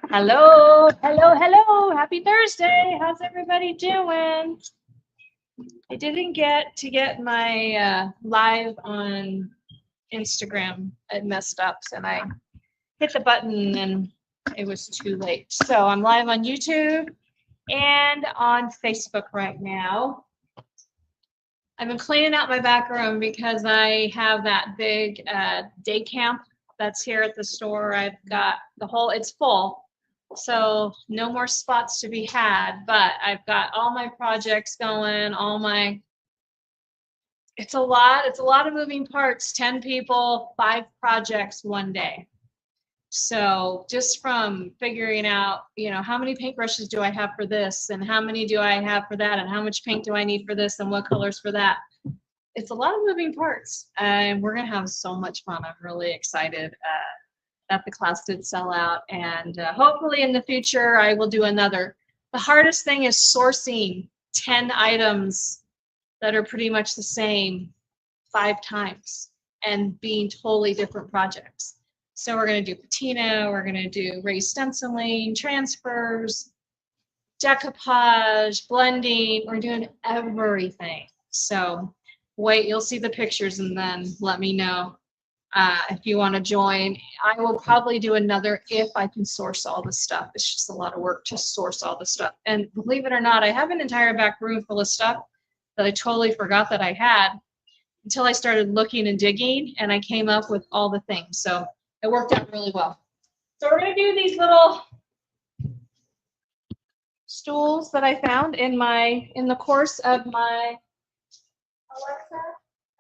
Hello, hello, hello. Happy Thursday. How's everybody doing? I didn't get my live on Instagram. It messed up, and I hit the button and it was too late. So I'm live on YouTube and on Facebook right now. I've been cleaning out my back room because I have that big day camp that's here at the store. I've got it's full. So no more spots to be had, but I've got all my projects going, it's a lot of moving parts, 10 people, 5 projects one day. So just from figuring out, how many paintbrushes do I have for this and how many do I have for that and how much paint do I need for this and what colors for that. It's a lot of moving parts and we're going to have so much fun. I'm really excited that the class did sell out, and hopefully in the future I will do another. The hardest thing is sourcing 10 items that are pretty much the same 5 times and being totally different projects. So we're going to do patina, we're going to do raised stenciling, transfers, decoupage, blending. We're doing everything. So wait, you'll see the pictures and then let me know if you want to join. I will probably do another if I can source all the stuff. It's just a lot of work to source all the stuff. And believe it or not, I have an entire back room full of stuff that I totally forgot that I had until I started looking and digging, and I came up with all the things. So it worked out really well. So we're going to do these little stools that I found in the course of my Alexa,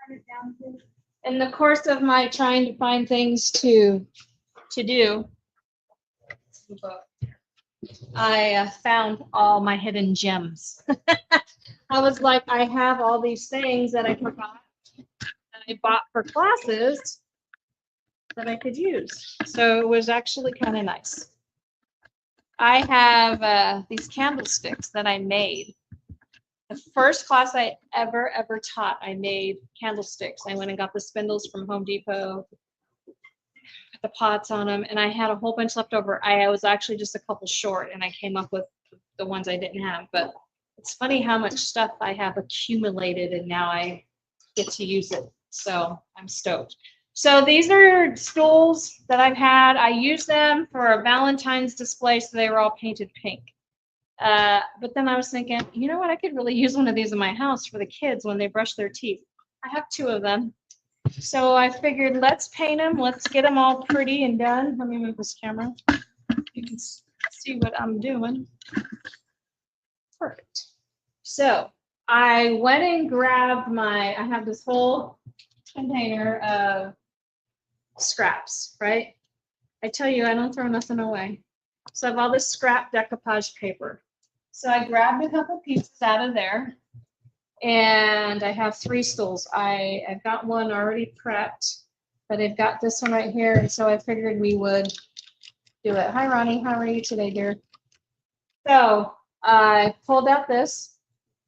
turn it down, please. In the course of my trying to find things to do, I found all my hidden gems. I was like, I have all these things that I forgot that I bought for classes that I could use. So it was actually kind of nice. I have these candlesticks that I made. The first class I ever taught, I made candlesticks. I went and got the spindles from Home Depot, put the pots on them, and I had a whole bunch left over. I was actually just a couple short, and I came up with the ones I didn't have. But it's funny how much stuff I have accumulated, and now I get to use it. So I'm stoked. So these are stools that I've had. I used them for a Valentine's display, so they were all painted pink. But then I was thinking, you know what? I could really use one of these in my house for the kids when they brush their teeth. I have 2 of them. So I figured, let's paint them. Let's get them all pretty and done. Let me move this camera. You can see what I'm doing. Perfect. So I went and grabbed I have this whole container of scraps, right? I tell you, I don't throw nothing away. So I have all this scrap decoupage paper. So I grabbed a couple pieces out of there, and I have 3 stools. I've got one already prepped, but I've got this one right here, and so I figured we would do it. Hi, Ronnie. How are you today, dear? So I pulled out this.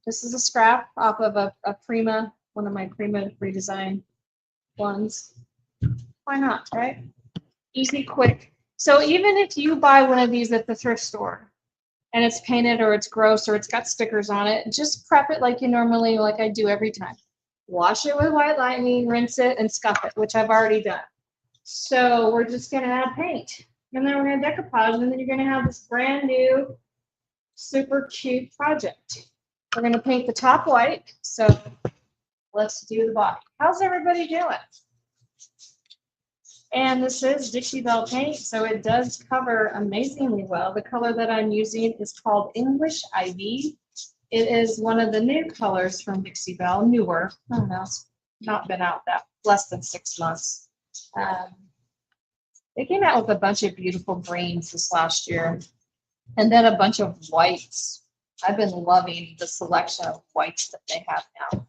This is a scrap off of a Prima, one of my Prima redesign ones. Why not, right? Easy, quick. So even if you buy one of these at the thrift store and it's painted or it's gross or it's got stickers on it, just prep it like I do every time. Wash it with White Lightning, rinse it, and scuff it, which I've already done. So we're just going to add paint. And then we're going to decoupage, and then you're going to have this brand new, super cute project. We're going to paint the top white, so let's do the body. How's everybody doing? And this is Dixie Belle paint, so it does cover amazingly well. The color that I'm using is called English Ivy. It is one of the new colors from Dixie Belle, newer. I don't know, it's not been out that less than 6 months. They came out with a bunch of beautiful greens this last year, and then a bunch of whites. I've been loving the selection of whites that they have now.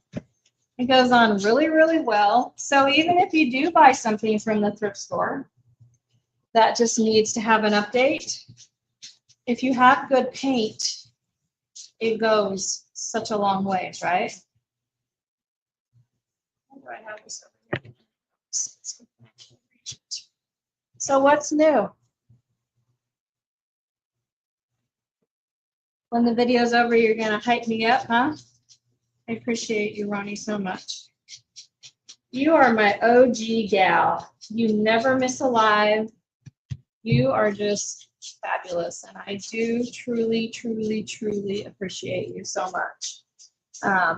It goes on really, really well. So even if you do buy something from the thrift store that just needs to have an update, if you have good paint, it goes such a long ways, right? How do I have this over here? So what's new? When the video's over, you're gonna hype me up, huh? I appreciate you, Ronnie, so much. You are my OG gal. You never miss a live. You are just fabulous, and I do truly, truly, truly appreciate you so much. I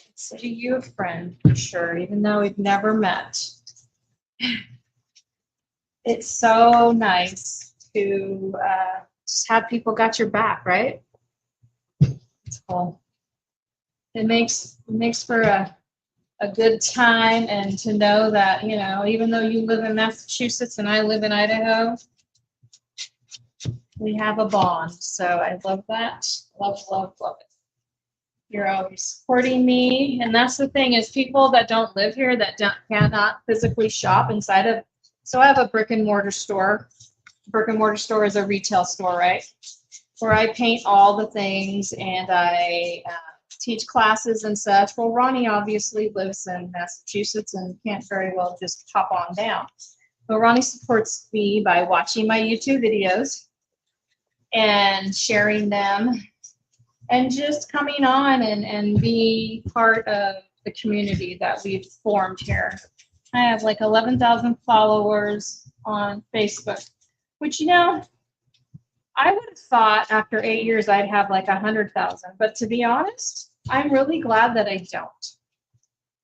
consider you a friend for sure, even though we've never met. It's so nice to just have people got your back, right? It's cool. It makes for a good time, and to know that, you know, even though you live in Massachusetts and I live in Idaho, we have a bond. So I love that. Love, love, love it. You're always supporting me. And that's the thing, is people that don't live here, that cannot physically shop inside of, so I have a brick and mortar store. Brick and mortar store is a retail store, right? Where I paint all the things, and I teach classes and such. Well, Ronnie obviously lives in Massachusetts and can't very well just hop on down. But Ronnie supports me by watching my YouTube videos and sharing them, and just coming on and be part of the community that we've formed here. I have like 11,000 followers on Facebook, which, you know, I would have thought after 8 years I'd have like 100,000. But to be honest, I'm really glad that I don't.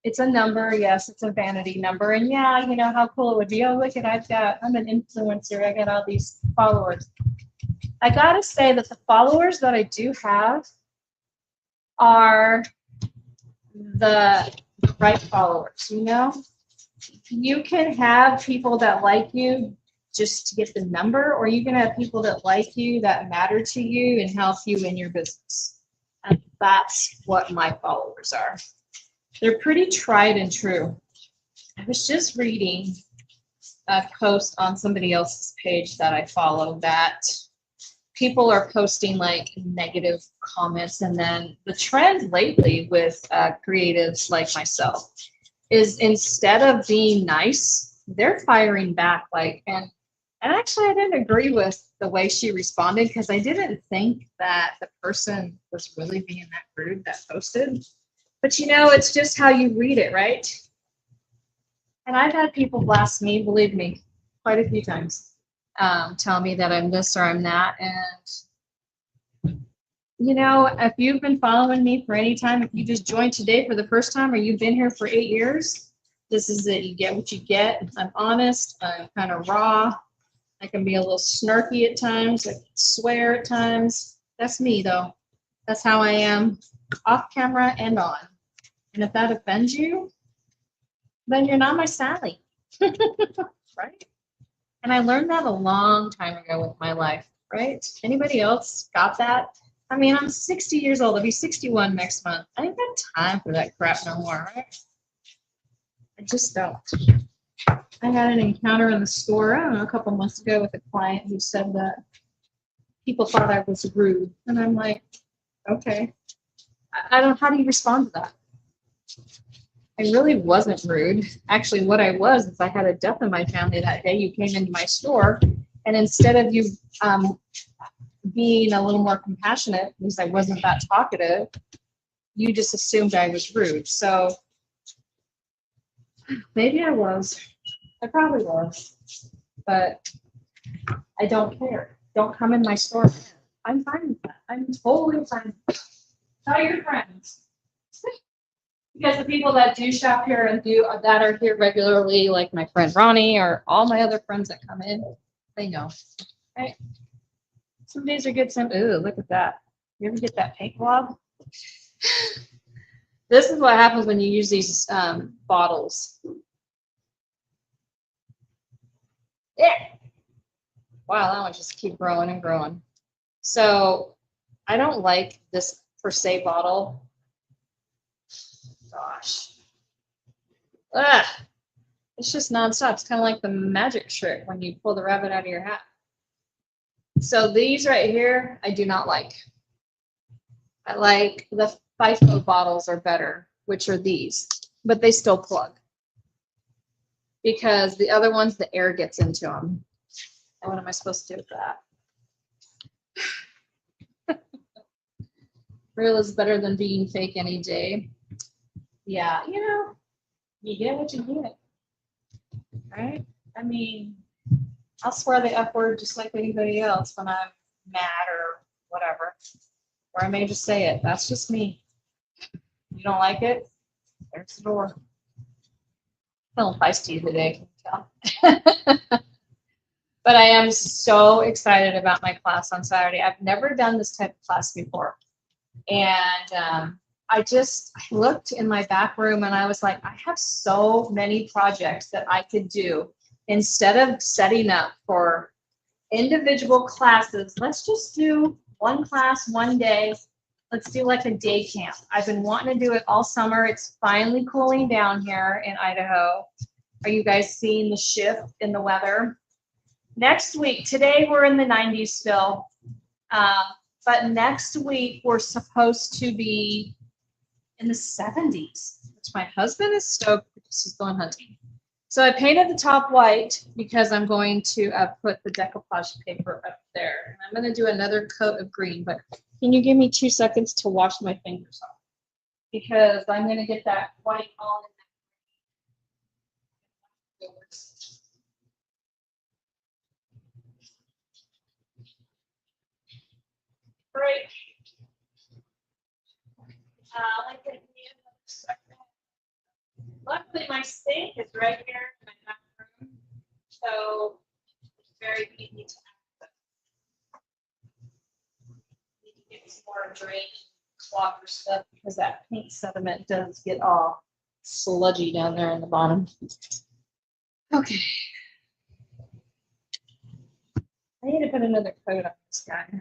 It's a number, yes, it's a vanity number. And yeah, you know how cool it would be. Oh, look at, I'm an influencer. I got all these followers. I gotta say that the followers that I do have are the right followers, you know? You can have people that like you just to get the number, or you can have people that like you, that matter to you and help you in your business. And that's what my followers are. They're pretty tried and true. I was just reading a post on somebody else's page that I follow, that people are posting like negative comments, and then the trend lately with creatives like myself is, instead of being nice, they're firing back. Like, and actually I didn't agree with the way she responded, because I didn't think that the person was really being that rude that posted. But you know, it's just how you read it, right? And I've had people blast me, believe me, quite a few times, tell me that I'm this or I'm that. And you know, if you've been following me for any time, if you just joined today for the first time, or you've been here for 8 years, this is it. You get what you get. I'm honest. I'm kind of raw. I can be a little snarky at times. I can swear at times. That's me, though. That's how I am, off camera and on. And if that offends you, then you're not my Sally. Right? And I learned that a long time ago with my life, right? Anybody else got that? I mean, I'm 60 years old. I'll be 61 next month. I ain't got time for that crap no more, right? I just don't. I had an encounter in the store, I don't know, a couple months ago with a client who said that people thought I was rude. And I'm like, okay. I don't, how do you respond to that? I really wasn't rude. Actually, what I was is, I had a death in my family that day. You came into my store, and instead of you being a little more compassionate, because I wasn't that talkative, you just assumed I was rude. So maybe I was. I probably was. But I don't care. Don't come in my store. I'm fine with that. I'm totally fine. Tell your friends. Because the people that do shop here and that are here regularly, like my friend Ronnie or all my other friends that come in, they know. Right? Some days are good. Some, ooh, look at that. You ever get that paint blob? This is what happens when you use these bottles. Yeah. Wow, that one just keep growing and growing. So I don't like this per se bottle. Gosh. Ugh. It's just nonstop. It's kind of like the magic trick when you pull the rabbit out of your hat. So these right here, I do not like. I like the FIFO bottles are better, which are these, but they still plug. Because the other ones, the air gets into them. And what am I supposed to do with that? Real is better than being fake any day. Yeah, you know, you get what you get, right? I mean, I'll swear the F word just like anybody else when I'm mad or whatever. Or I may just say it. That's just me. You don't like it? There's the door. Feeling feisty today, can you tell? But I am so excited about my class on Saturday. I've never done this type of class before. And I looked in my back room and I was like, I have so many projects that I could do. Instead of setting up for individual classes, let's just do one class, one day. Let's do like a day camp. I've been wanting to do it all summer. It's finally cooling down here in Idaho. Are you guys seeing the shift in the weather? Next week, today we're in the 90s still, but next week we're supposed to be in the 70s, which my husband is stoked because he's going hunting. So I painted the top white because I'm going to put the decoupage paper up there. And I'm going to do another coat of green, but can you give me 2 seconds to wash my fingers off? Because I'm going to get that white all in that. Great. Like give me another second. Luckily, my sink is right here in my bathroom, so it's very easy to access. Need to get some more drain clogger stuff because that paint sediment does get all sludgy down there in the bottom. Okay. I need to put another coat on this guy,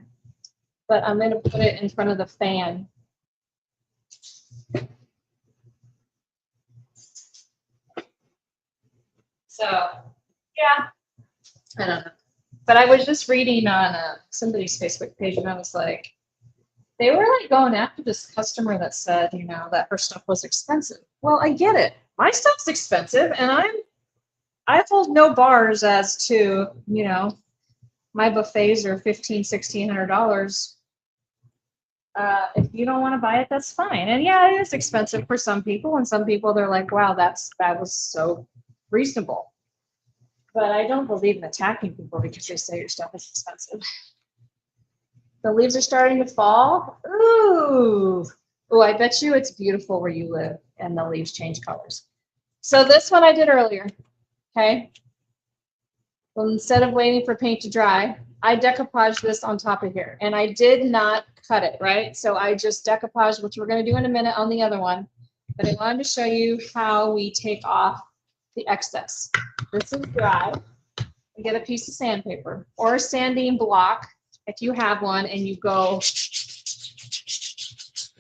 but I'm going to put it in front of the fan. So, yeah, I don't know. But I was just reading on somebody's Facebook page, and I was like, they were like going after this customer that said, you know, that her stuff was expensive. Well, I get it. My stuff's expensive, and I hold no bars as to, you know, my buffets are $1,500, $1,600. If you don't want to buy it, that's fine. And yeah, it is expensive for some people, and some people they're like, wow, that was so reasonable. But I don't believe in attacking people because they say your stuff is expensive. The leaves are starting to fall. Ooh. Ooh, I bet you it's beautiful where you live and the leaves change colors. So this one I did earlier, okay? Well, instead of waiting for paint to dry, I decoupaged this on top of here. And I did not cut it, right? So I just decoupaged, which we're going to do in a minute on the other one. But I wanted to show you how we take off the excess. This is dry. You get a piece of sandpaper or a sanding block if you have one, and you go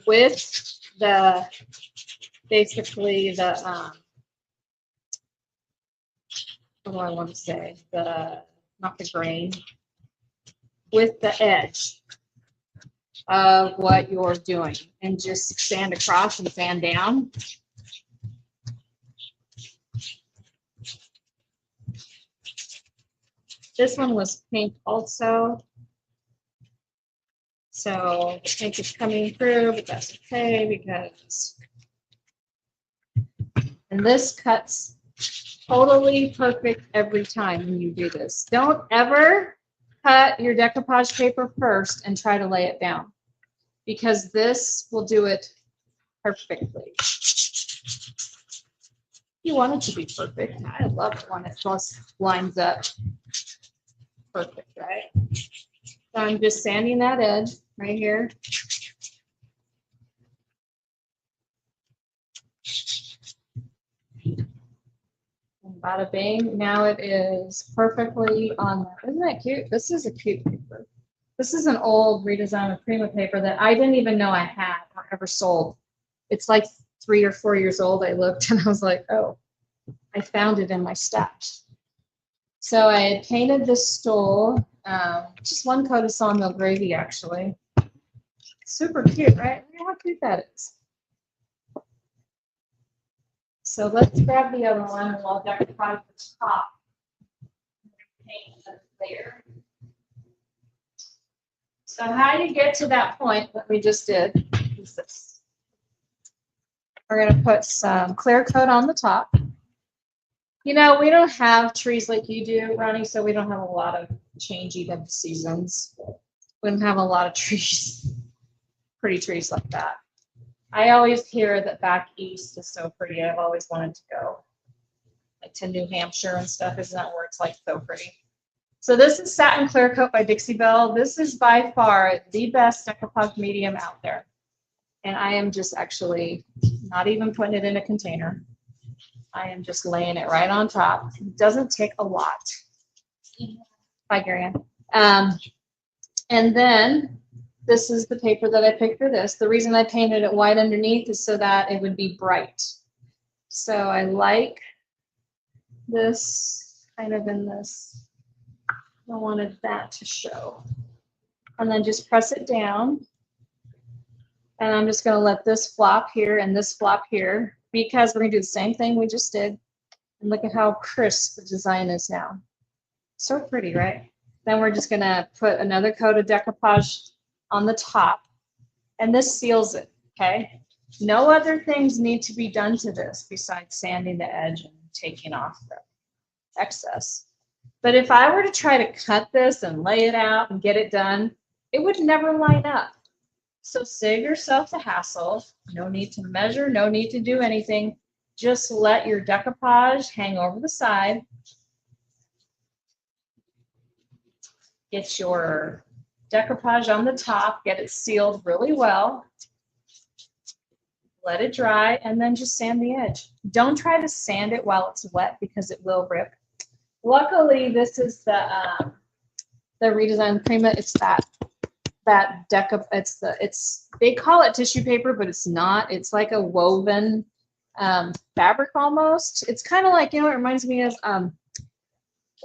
with the basically the what do I want to say? The not the grain, with the edge of what you're doing, and just sand across and sand down. This one was pink also. So the pink is coming through, but that's okay because, and this cuts totally perfect every time when you do this. Don't ever cut your decoupage paper first and try to lay it down, because this will do it perfectly. You want it to be perfect. I love it when it just lines up perfect, right? So I'm just sanding that edge right here. And bada bing, now it is perfectly on there. Isn't that cute? This is a cute paper. This is an old redesign of Prima paper that I didn't even know I had or ever sold. It's like 3 or 4 years old. I looked and I was like, oh, I found it in my stash. So I had painted this stool, just one coat of sawmill gravy, actually. Super cute, right? Look at how cute that is. So let's grab the other one and we'll decorate the top. Paint it later. So how do you get to that point that we just did? is this. We're going to put some clear coat on the top. You know, we don't have trees like you do, Ronnie, so we don't have a lot of changing of the seasons. We don't have a lot of trees, pretty trees like that. I always hear that back east is so pretty. I've always wanted to go, like to New Hampshire and stuff. Isn't that where it's like so pretty? So this is Satin Clear Coat by Dixie Belle. This is by far the best decoupage medium out there. And I am just actually not even putting it in a container. I am just laying it right on top. It doesn't take a lot. Bye, Gary Ann. And then this is the paper that I picked for this. The reason I painted it white underneath is so that it would be bright. So I like this kind of in this. I wanted that to show. And then just press it down. And I'm just going to let this flop here and this flop here, because we're going to do the same thing we just did. And look at how crisp the design is now. So pretty, right? Then we're just going to put another coat of decoupage on the top. And this seals it, okay? No other things need to be done to this besides sanding the edge and taking off the excess. But if I were to try to cut this and lay it out and get it done, it would never line up. So save yourself the hassle. No need to measure, no need to do anything. Just let your decoupage hang over the side. Get your decoupage on the top, get it sealed really well. Let it dry, and then just sand the edge. Don't try to sand it while it's wet because it will rip. Luckily, this is the redesigned Prima. It's that they call it tissue paper, but it's not. It's like a woven fabric almost. It's kind of like, you know, it reminds me of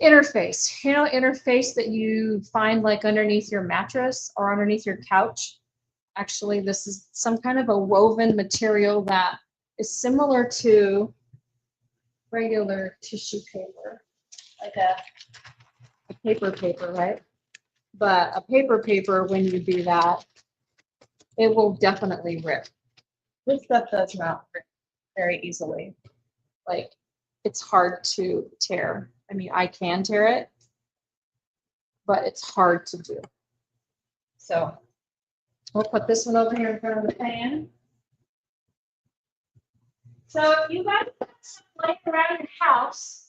Interface. You know, Interface that you find like underneath your mattress or underneath your couch. Actually, this is some kind of a woven material that is similar to regular tissue paper, like a paper, right? But a paper, when you do that, it will definitely rip. This stuff does not rip very easily. Like, it's hard to tear. I mean, I can tear it, but it's hard to do. So we'll put this one over here in front of the pan. So if you guys have some life around your house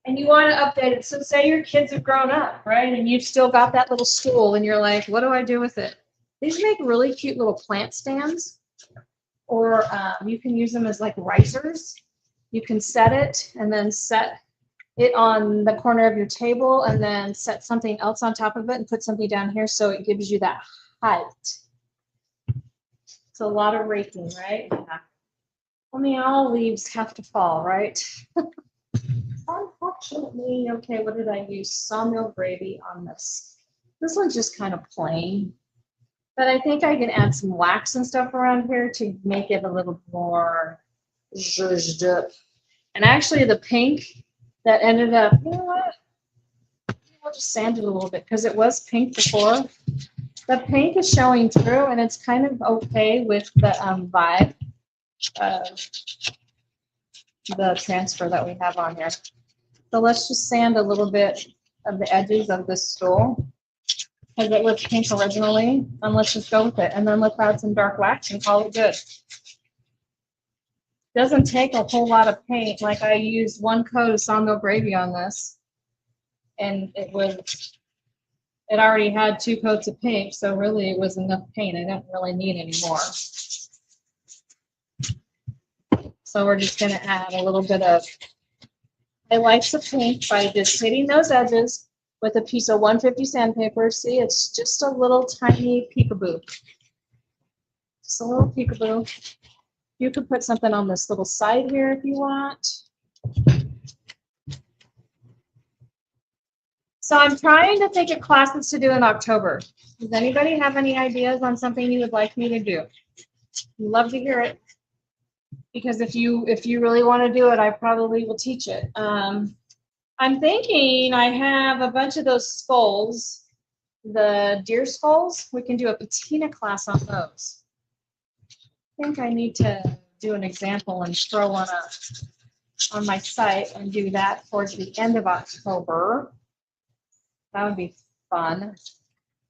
and you want to update it, so say your kids have grown up, right? And you've still got that little stool and you're like, what do I do with it? These make really cute little plant stands, or you can use them as like risers. You can set it and then set it on the corner of your table and then set something else on top of it and put something down here so it gives you that height. It's a lot of raking, right? Yeah. I mean, all leaves have to fall, right? Unfortunately, okay, what did I use? Sawmill gravy on this. This one's just kind of plain, but I think I can add some wax and stuff around here to make it a little more zhuzhed up. And actually the pink that ended up, you know what? I'll just sand it a little bit because it was pink before. The pink is showing through and it's kind of okay with the vibe of the transfer that we have on here. So let's just sand a little bit of the edges of this stool because it was pink originally, and let's just go with it. And then let's add some dark wax and call it good. Doesn't take a whole lot of paint. Like I used one coat of sawmill gravy on this, and it already had 2 coats of pink, so really it was enough paint. I didn't really need any more. So we're just going to add a little bit of highlights of pink by just hitting those edges with a piece of 150 sandpaper. See, it's just a little tiny peekaboo. Just a little peekaboo. You could put something on this little side here if you want. So I'm trying to think of classes to do in October. Does anybody have any ideas on something you would like me to do? I'd love to hear it. Because if you really want to do it, I probably will teach it. I'm thinking I have a bunch of those skulls, the deer skulls. We can do a patina class on those. think I need to do an example and throw one up on my site and do that towards the end of October. That would be fun.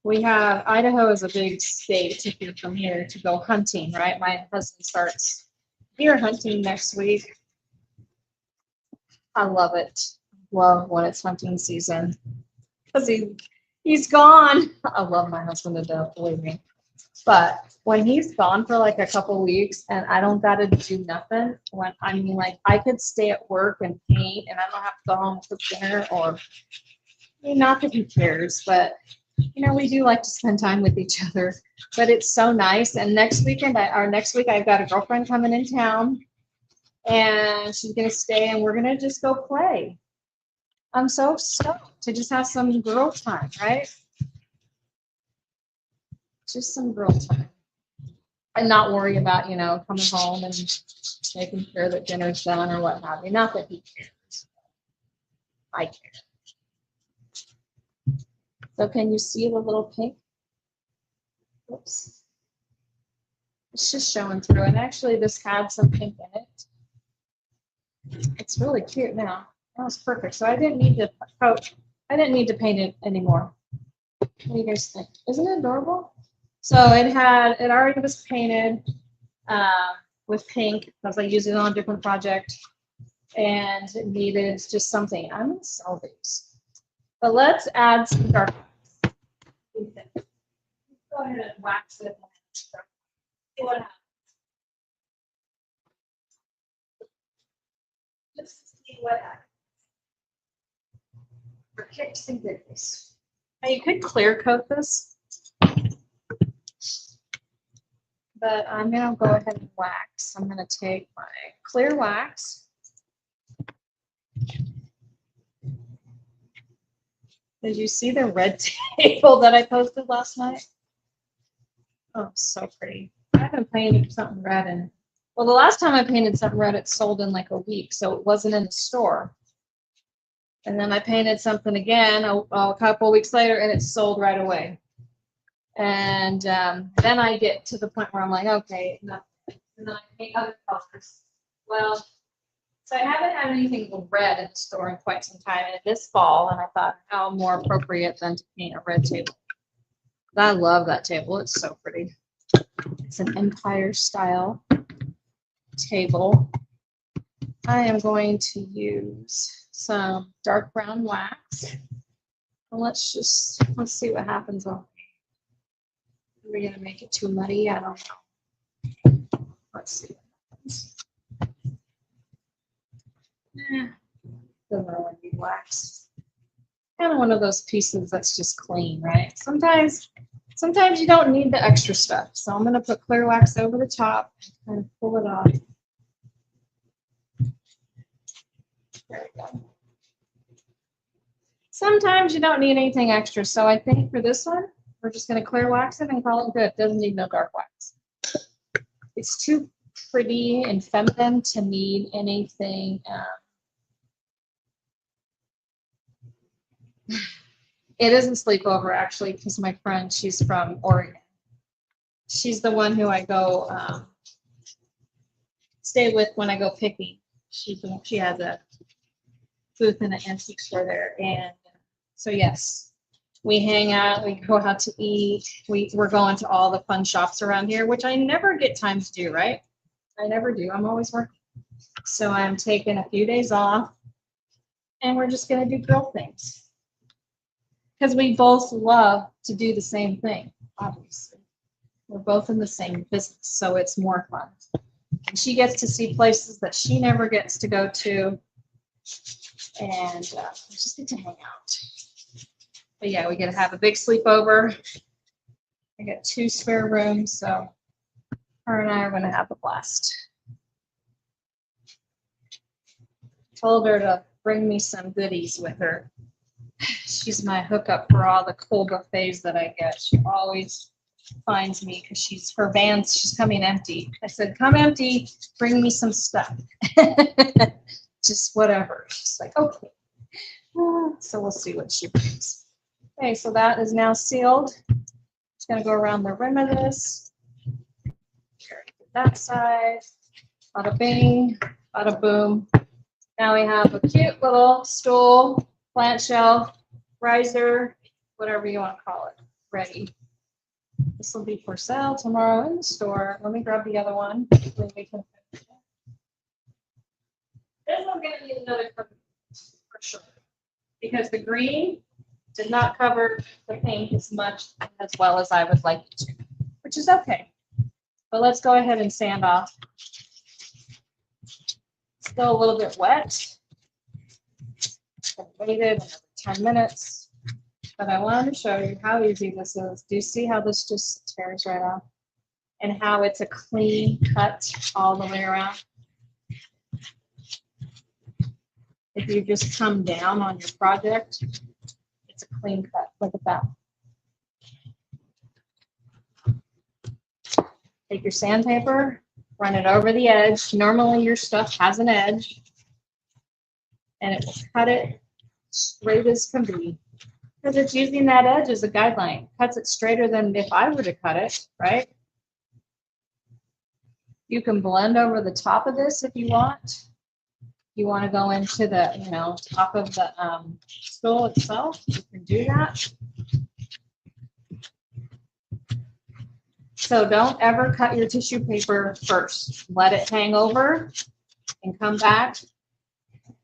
We have, Idaho is a big state if you're from here to go hunting, right? My husband starts deer hunting next week. I love it. Love when it's hunting season. Because he's gone. I love my husband to death, believe me. But when he's gone for like a couple weeks and I don't gotta do nothing, like I could stay at work and paint and I don't have to go home and cook dinner, or not that he cares, but we do like to spend time with each other. But it's so nice. And next week I've got a girlfriend coming in town and she's gonna stay and we're gonna just go play. I'm so stoked to just have some girl time, right? Just some girl time. And not worry about, coming home and making sure that dinner's done or what have you. Not that he cares. I care. So can you see the little pink? Oops. It's just showing through. And actually this had some pink in it. It's really cute now. That was perfect. So I didn't need to paint it anymore. What do you guys think? Isn't it adorable? So it already was painted with pink because I used it on a different project, and it needed just something. I'm gonna sell these, but let's add some dark wax. Go ahead and wax it. See what happens. Just see what happens. For kicks and giggles. Now you could clear coat this. But I'm going to go ahead and wax. I'm going to take my clear wax. Did you see the red table that I posted last night? Oh, so pretty. I've been painting something red and well, the last time I painted something red, it sold in like a week, so it wasn't in the store. And then I painted something again a couple weeks later and it sold right away. And then I get to the point where I'm like, okay, no. And then I paint other colors. Well, so I haven't had anything red in the store in quite some time. And this fall, and I thought, how more appropriate than to paint a red table. I love that table. It's so pretty. It's an Empire style table. I am going to use some dark brown wax. And let's see what happens on. Are we going to make it too muddy? I don't know. Let's see what happens. Doesn't really need wax. Kind of one of those pieces that's just clean, right? Sometimes you don't need the extra stuff. So I'm going to put clear wax over the top and kind of pull it off. There we go. Sometimes you don't need anything extra. So I think for this one, we're just going to clear wax it and call it good. Doesn't need no dark wax. It's too pretty and feminine to need anything. It isn't sleepover, actually, because my friend, she's from Oregon. She's the one who I go stay with when I go picking. She has a booth in an antique store there. And so, yes. We hang out, we go out to eat, we're going to all the fun shops around here, which I never get time to do, right? I never do. I'm always working. So I'm taking a few days off, and we're just going to do girl things. Because we both love to do the same thing, obviously. We're both in the same business, so it's more fun. And she gets to see places that she never gets to go to, and we just get to hang out. But yeah, we get to have a big sleepover. I got 2 spare rooms, so her and I are going to have a blast. Told her to bring me some goodies with her. She's my hookup for all the cool buffets that I get. She always finds me because she's coming empty. I said, come empty, bring me some stuff. Just whatever. She's like, okay. So we'll see what she brings. Okay, so that is now sealed. Just going to go around the rim of this. that side. Bada bing, bada boom. Now we have a cute little stool, plant shelf, riser, whatever you want to call it, ready. This will be for sale tomorrow in the store. Let me grab the other one. This one's going to need another cover for sure, because the green did not cover the paint as much as well as I would like it to, which is okay. But let's go ahead and sand off. Still a little bit wet. I waited another 10 minutes, but I wanted to show you how easy this is. Do you see how this just tears right off? And how it's a clean cut all the way around? If you just come down on your project, it's a clean cut. Look at that. Take your sandpaper, run it over the edge. Normally your stuff has an edge, and it will cut it straight as can be. Because it's using that edge as a guideline. Cuts it straighter than if I were to cut it, right? You can blend over the top of this if you want. You want to go into the, top of the stool itself, you can do that. So don't ever cut your tissue paper first. Let it hang over and come back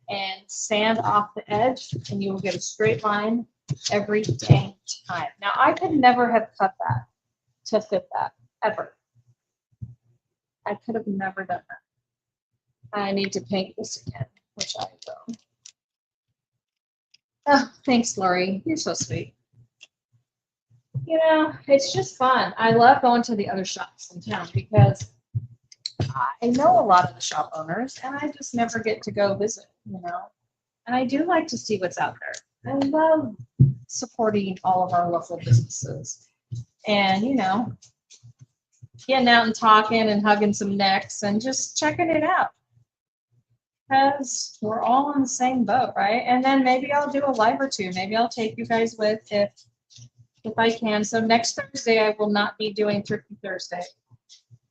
and sand off the edge, and you will get a straight line every dang time. Now, I could never have cut that to fit that, ever. I could have never done that. I need to paint this again, which I will. Oh, thanks, Lori. You're so sweet. It's just fun. I love going to the other shops in town because I know a lot of the shop owners, and I just never get to go visit, And I do like to see what's out there. I love supporting all of our local businesses. And, getting out and talking and hugging some necks and just checking it out. Because we're all on the same boat, right? And then maybe I'll do a live or two. Maybe I'll take you guys with if I can. So next Thursday, I will not be doing Thrifty Thursday.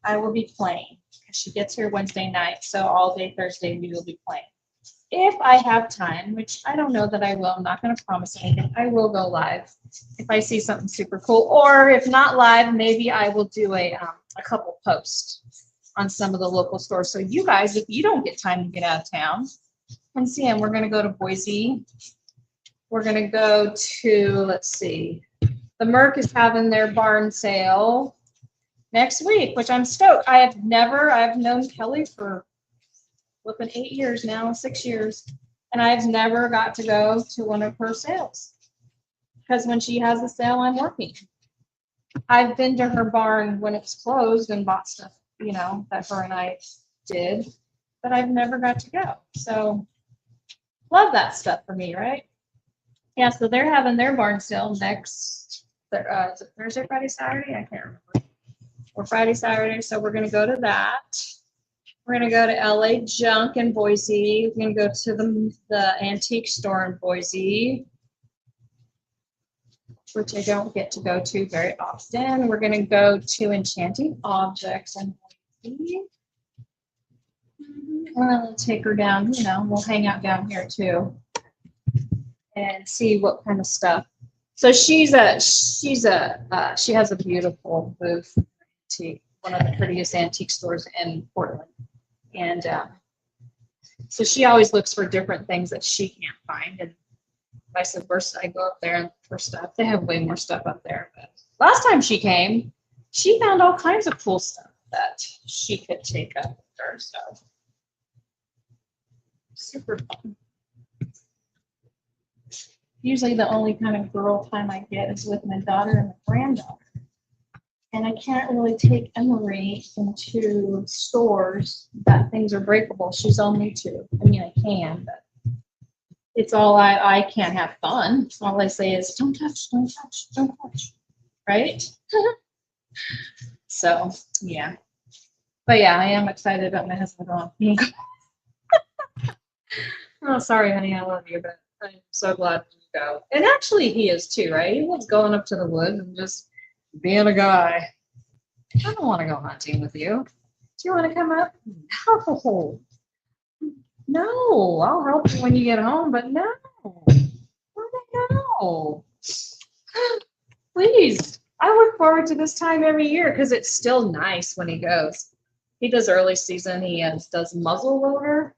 I will be playing. She gets here Wednesday night, so all day Thursday we will be playing. If I have time, which I don't know that I will, I'm not going to promise anything, I will go live if I see something super cool. Or if not live, maybe I will do a couple posts on some of the local stores. So you guys, if you don't get time to get out of town, come see them. We're going to go to Boise. We're going to go to, let's see, the Merc is having their barn sale next week, which I'm stoked. I've known Kelly for flipping 8 years now, 6 years, and I've never got to go to one of her sales because when she has a sale, I'm working. I've been to her barn when it's closed and bought stuff, that her and I did, but I've never got to go. So love that stuff for me, right? Yeah, so they're having their barn sale next, is it Thursday, Friday, Saturday? I can't remember. Or Friday, Saturday, so we're going to go to that. We're going to go to LA Junk in Boise. We're going to go to the antique store in Boise, which I don't get to go to very often. We're going to go to Enchanting Objects in Boise. We'll take her down, we'll hang out down here too and see what kind of stuff. So she has a beautiful booth, one of the prettiest antique stores in Portland. And so she always looks for different things that she can't find. And vice versa, I go up there and look for stuff. They have way more stuff up there. But last time she came, she found all kinds of cool stuff that she could take up with her. So super fun. Usually the only kind of girl time I get is with my daughter and my granddaughter. And I can't really take Emery into stores that things are breakable. She's only 2. I mean, I can, but it's all I can't have fun. All I say is, don't touch, don't touch, don't touch. Right? So, yeah. But yeah, I am excited about my husband going. Oh, sorry, honey, I love you, but I'm so glad you go. And actually, he is too, right? He loves going up to the woods and just being a guy. I don't want to go hunting with you. Do you want to come up? No. No, I'll help you when you get home, but no. Where the hell? Please. I look forward to this time every year because it's still nice when he goes. He does early season. He does muzzle loader.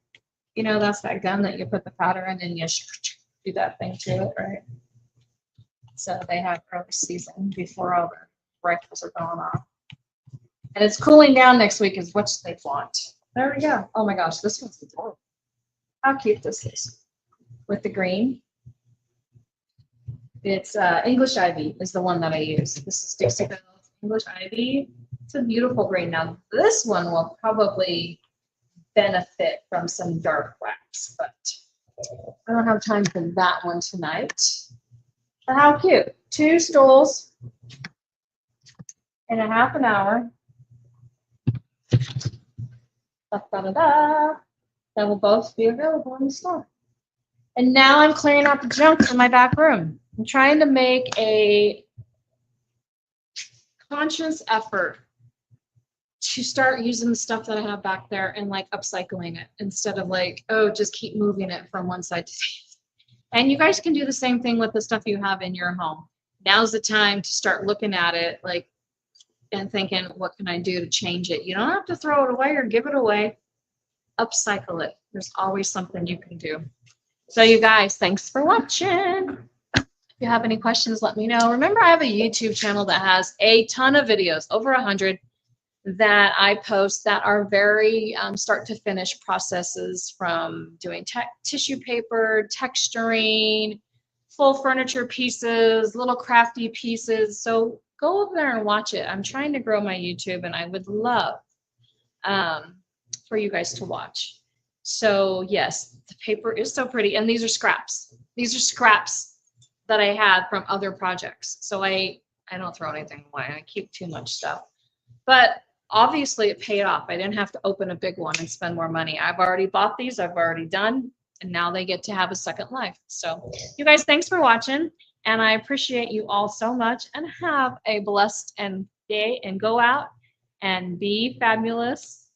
You know, that's that gun that you put the powder in and you do that thing to it, right? So they have early season before all the rifles are going off. And it's cooling down next week is what they want. There we go. Oh my gosh, this one's adorable. How cute this is. With the green. It's English Ivy is the one that I use. This is Dixie Belle's English Ivy. It's a beautiful green. Now this one will probably benefit from some dark wax, but I don't have time for that one tonight. But how cute. 2 stools in a half an hour. Da, da, da, da. That will both be available in the store. And now I'm clearing out the junk in my back room. I'm trying to make a conscious effort to start using the stuff that I have back there and like upcycling it instead of like, oh, just keep moving it from one side to the other. And you guys can do the same thing with the stuff you have in your home. Now's the time to start looking at it like and thinking, what can I do to change it? You don't have to throw it away or give it away. Upcycle it. There's always something you can do. So you guys, thanks for watching. If you have any questions, let me know. Remember, I have a YouTube channel that has a ton of videos, over 100, that I post that are very start to finish processes, from doing tissue paper, texturing, full furniture pieces, little crafty pieces. So go over there and watch it. I'm trying to grow my YouTube, and I would love for you guys to watch. So yes, the paper is so pretty, and these are scraps. These are scraps that I had from other projects. So I don't throw anything away. I keep too much stuff. But obviously it paid off. I didn't have to open a big one and spend more money. I've already bought these. I've already done, and now they get to have a second life. So you guys, thanks for watching, and I appreciate you all so much, and have a blessed day, and go out and be fabulous.